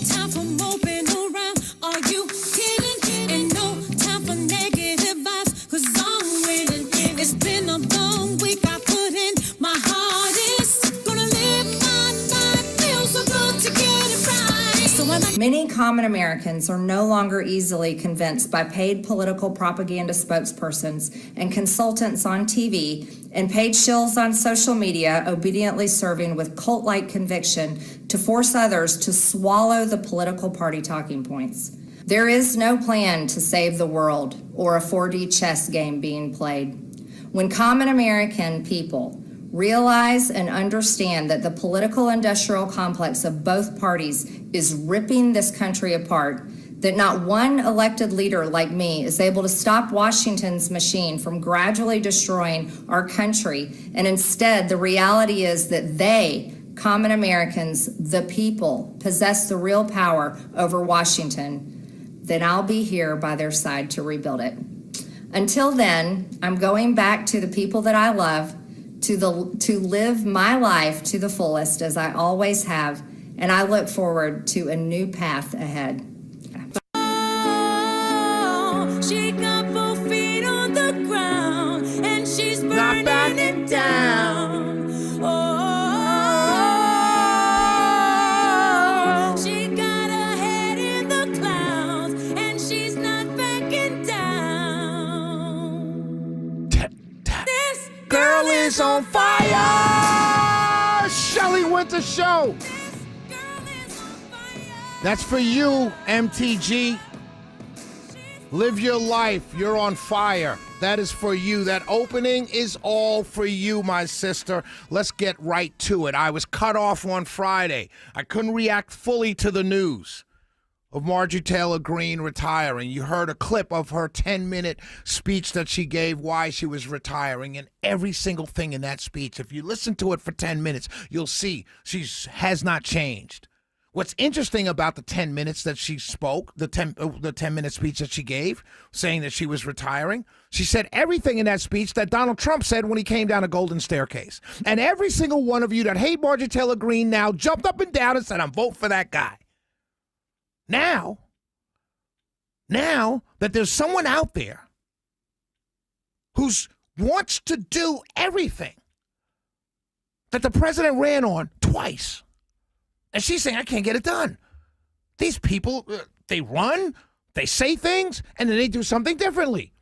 time for moping around. Are you kidding? Ain't no time for negative vibes, 'cause I'm winning. It's been a long week, I put in my hardest. Gonna live my life, feel so good to get it right. So Many common Americans are no longer easily convinced by paid political propaganda spokespersons and consultants on TV and paid shills on social media obediently serving with cult-like conviction to force others to swallow the political party talking points. There is no plan to save the world or a 4D chess game being played. When common American people realize and understand that the political industrial complex of both parties is ripping this country apart, that not one elected leader like me is able to stop Washington's machine from gradually destroying our country, and instead the reality is that they, common Americans, the people, possess the real power over Washington, then I'll be here by their side to rebuild it. Until then, I'm going back to the people that I love, to live my life to the fullest as I always have, and I look forward to a new path ahead. oh, she got both feet on the ground, and she's burning it down. Oh, she got her head in the clouds, and she's not backing down. This Girl is on fire! Shelley Winter Show. girl is on fire. That's for you, MTG. Live your life. You're on fire. That is for you. That opening is all for you, my sister. Let's get right to it. I was cut off on Friday. I couldn't react fully to the news of Marjorie Taylor Greene retiring. You heard a clip of her 10-minute speech that she gave why she was retiring, and every single thing in that speech, if you listen to it for 10 minutes, you'll see she has not changed. What's interesting about the 10 minutes that she spoke, the 10-minute speech that she gave, saying that she was retiring, she said everything in that speech that Donald Trump said when he came down a golden staircase. And every single one of you that hate Marjorie Taylor Greene now jumped up and down and said, I'm voting for that guy. Now that there's someone out there who wants to do everything that the president ran on twice, and she's saying, I can't get it done. These people, they run, they say things, and then they do something differently.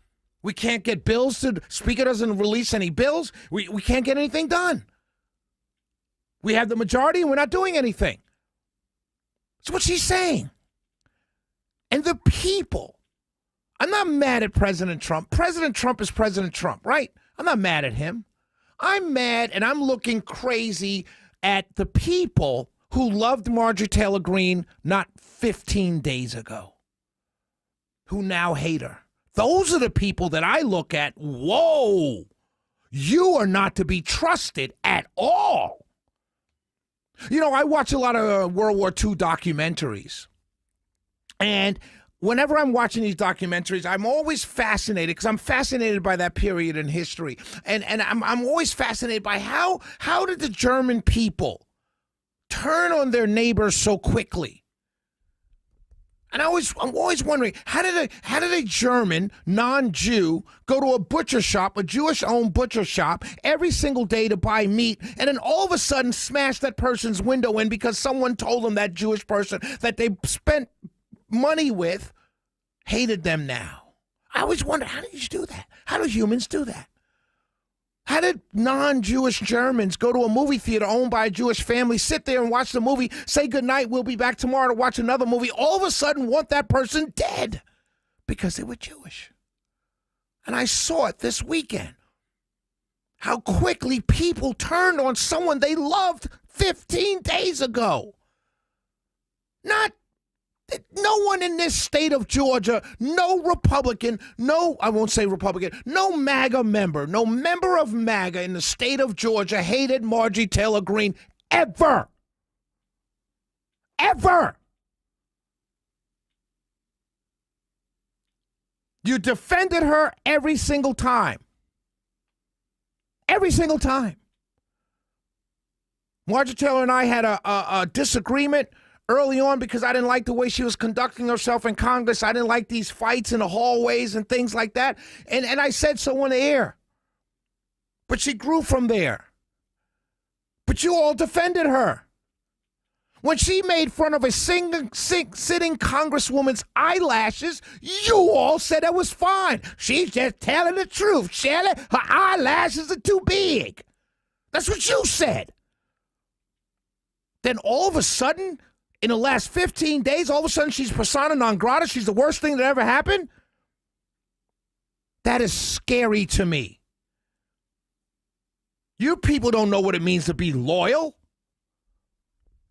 We can't get bills to, Speaker doesn't release any bills. We can't get anything done. We have the majority and we're not doing anything. That's what she's saying. And the people, I'm not mad at President Trump. President Trump is President Trump, right? I'm not mad at him. I'm mad and I'm looking crazy at the people who loved Marjorie Taylor Greene not 15 days ago, who now hate her. Those are the people that I look at, whoa, you are not to be trusted at all. You know, I watch a lot of World War II documentaries. And whenever I'm watching these documentaries, I'm always fascinated because I'm fascinated by that period in history. And I'm always fascinated by how did the German people turn on their neighbors so quickly? And I'm always wondering, how did a German non-Jew go to a butcher shop, a Jewish-owned butcher shop, every single day to buy meat, and then all of a sudden smash that person's window in because someone told them, that Jewish person that they spent money with hated them now? I always wonder, how did you do that? How do humans do that? How did non-Jewish Germans go to a movie theater owned by a Jewish family, sit there and watch the movie, say goodnight, we'll be back tomorrow to watch another movie, all of a sudden want that person dead because they were Jewish? And I saw it this weekend, how quickly people turned on someone they loved 15 days ago. No one in this state of Georgia, no Republican, no MAGA member, no member of MAGA in the state of Georgia hated Marjorie Taylor Greene ever. Ever. You defended her every single time. Every single time. Marjorie Taylor and I had a disagreement early on because I didn't like the way she was conducting herself in Congress. I didn't like these fights in the hallways and things like that. And I said so on the air. But she grew from there. But you all defended her. When she made fun of a sitting congresswoman's eyelashes, you all said it was fine. She's just telling the truth. Shelley, her eyelashes are too big. That's what you said. Then all of a sudden, in the last 15 days, all of a sudden she's persona non grata. She's the worst thing that ever happened. That is scary to me. You people don't know what it means to be loyal.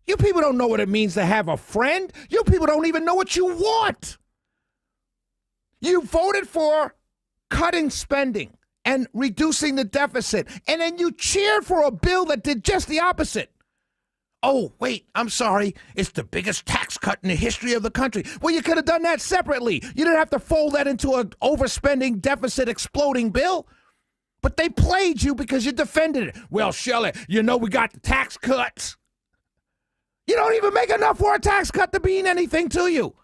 You people don't know what it means to have a friend. You people don't even know what you want. You voted for cutting spending and reducing the deficit, and then you cheered for a bill that did just the opposite. Oh, wait, I'm sorry. It's the biggest tax cut in the history of the country. Well, you could have done that separately. You didn't have to fold that into an overspending, deficit, exploding bill. But they played you because you defended it. Well, Shelley, you know we got the tax cuts. You don't even make enough for a tax cut to mean anything to you.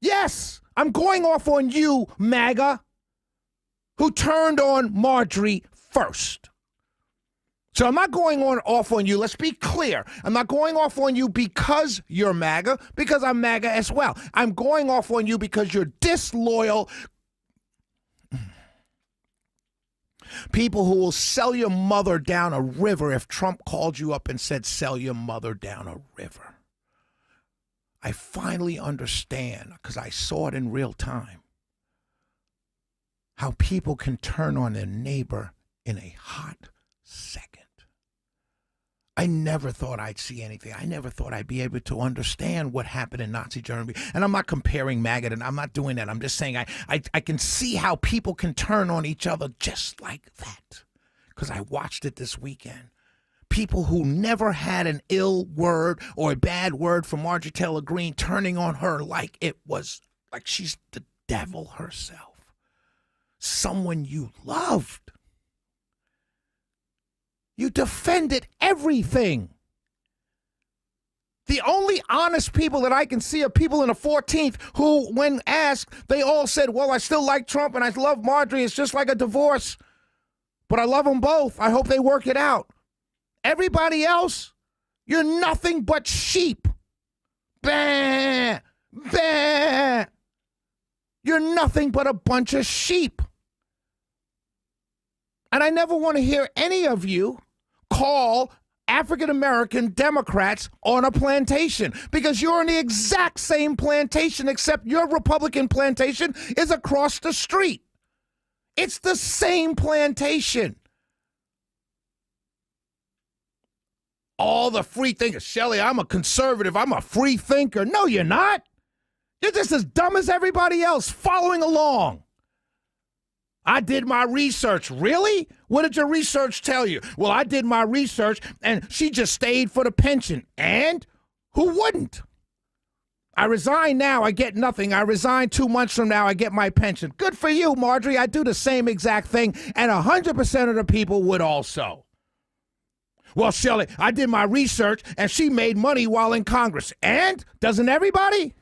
Yes, I'm going off on you, MAGA, who turned on Marjorie first. So I'm not going off on you. Let's be clear. I'm not going off on you because you're MAGA, because I'm MAGA as well. I'm going off on you because you're disloyal people who will sell your mother down a river if Trump called you up and said, sell your mother down a river. I finally understand, because I saw it in real time, how people can turn on their neighbor in a hot second. I never thought I'd see anything. I never thought I'd be able to understand what happened in Nazi Germany. And I'm not comparing MAGA, and I'm not doing that. I'm just saying I can see how people can turn on each other just like that. Because I watched it this weekend. People who never had an ill word or a bad word from Marjorie Taylor Greene turning on her like it was, like she's the devil herself. Someone you loved. You defended everything. The only honest people that I can see are people in the 14th who, when asked, they all said, well, I still like Trump and I love Marjorie. It's just like a divorce. But I love them both. I hope they work it out. Everybody else, you're nothing but sheep. Bah, bah. You're nothing but a bunch of sheep. And I never want to hear any of you call African-American Democrats on a plantation, because you're on the exact same plantation, except your Republican plantation is across the street. It's the same plantation. All the free thinkers. Shelley, I'm a conservative. I'm a free thinker. No, you're not. You're just as dumb as everybody else following along. I did my research. Really? What did your research tell you? Well, I did my research, and she just stayed for the pension. And who wouldn't? I resign now, I get nothing. I resign 2 months from now, I get my pension. Good for you, Marjorie. I do the same exact thing, and 100% of the people would also. Well, Shelley, I did my research, and she made money while in Congress. And doesn't everybody?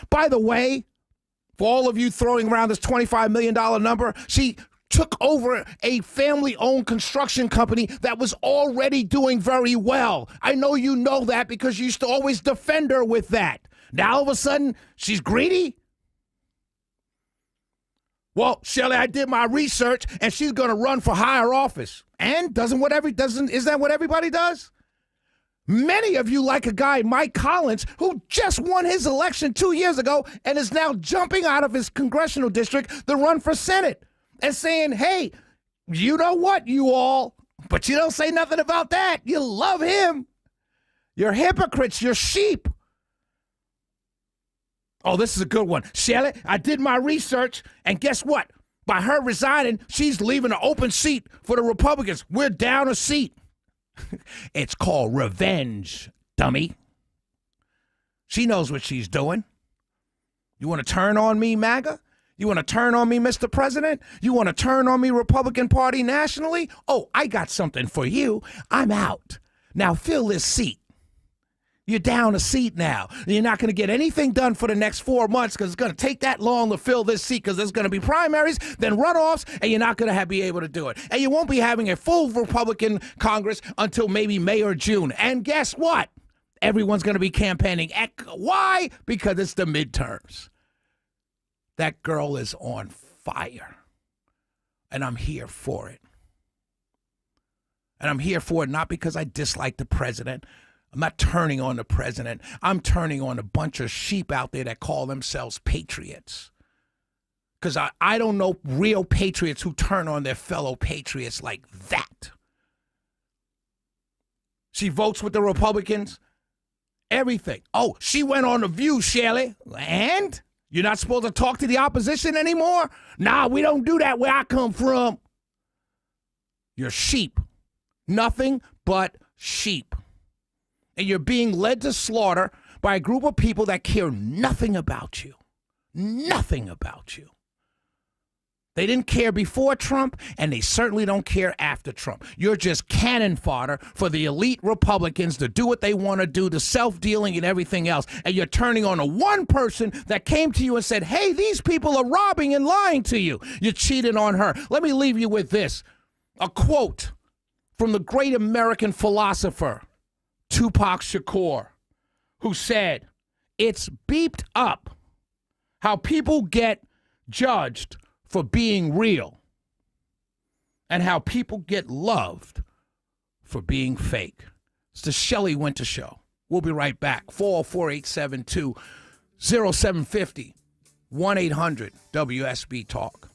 By the way, for all of you throwing around this $25 million number, she took over a family-owned construction company that was already doing very well. I know you know that because you used to always defend her with that. Now, all of a sudden, she's greedy? Well, Shelley, I did my research, and she's going to run for higher office. And isn't that what everybody does? Many of you like a guy, Mike Collins, who just won his election 2 years ago and is now jumping out of his congressional district to run for Senate and saying, hey, you know what, you all, but you don't say nothing about that. You love him. You're hypocrites. You're sheep. Oh, this is a good one. Shelley, I did my research, and guess what? By her resigning, she's leaving an open seat for the Republicans. We're down a seat. It's called revenge, dummy. She knows what she's doing. You want to turn on me, MAGA? You want to turn on me, Mr. President? You want to turn on me, Republican Party nationally? Oh, I got something for you. I'm out. Now fill this seat. You're down a seat now. You're not going to get anything done for the next 4 months because it's going to take that long to fill this seat because there's going to be primaries, then runoffs, and you're not going to be able to do it. And you won't be having a full Republican Congress until maybe May or June. And guess what? Everyone's going to be campaigning. Why? Because it's the midterms. That girl is on fire. And I'm here for it. And I'm here for it not because I dislike the president. I'm not turning on the president. I'm turning on a bunch of sheep out there that call themselves patriots. Because I don't know real patriots who turn on their fellow patriots like that. She votes with the Republicans. Everything. Oh, she went on The View, Shirley. And? You're not supposed to talk to the opposition anymore? Nah, we don't do that where I come from. You're sheep. Nothing but sheep. And you're being led to slaughter by a group of people that care nothing about you. Nothing about you. They didn't care before Trump, and they certainly don't care after Trump. You're just cannon fodder for the elite Republicans to do what they want to do, the self-dealing and everything else. And you're turning on a one person that came to you and said, hey, these people are robbing and lying to you. You cheated on her. Let me leave you with this. A quote from the great American philosopher, Tupac Shakur, who said, it's beeped up how people get judged for being real and how people get loved for being fake. It's the Shelley Winter Show. We'll be right back. 404-872-0750, 1-800-WSB-TALK.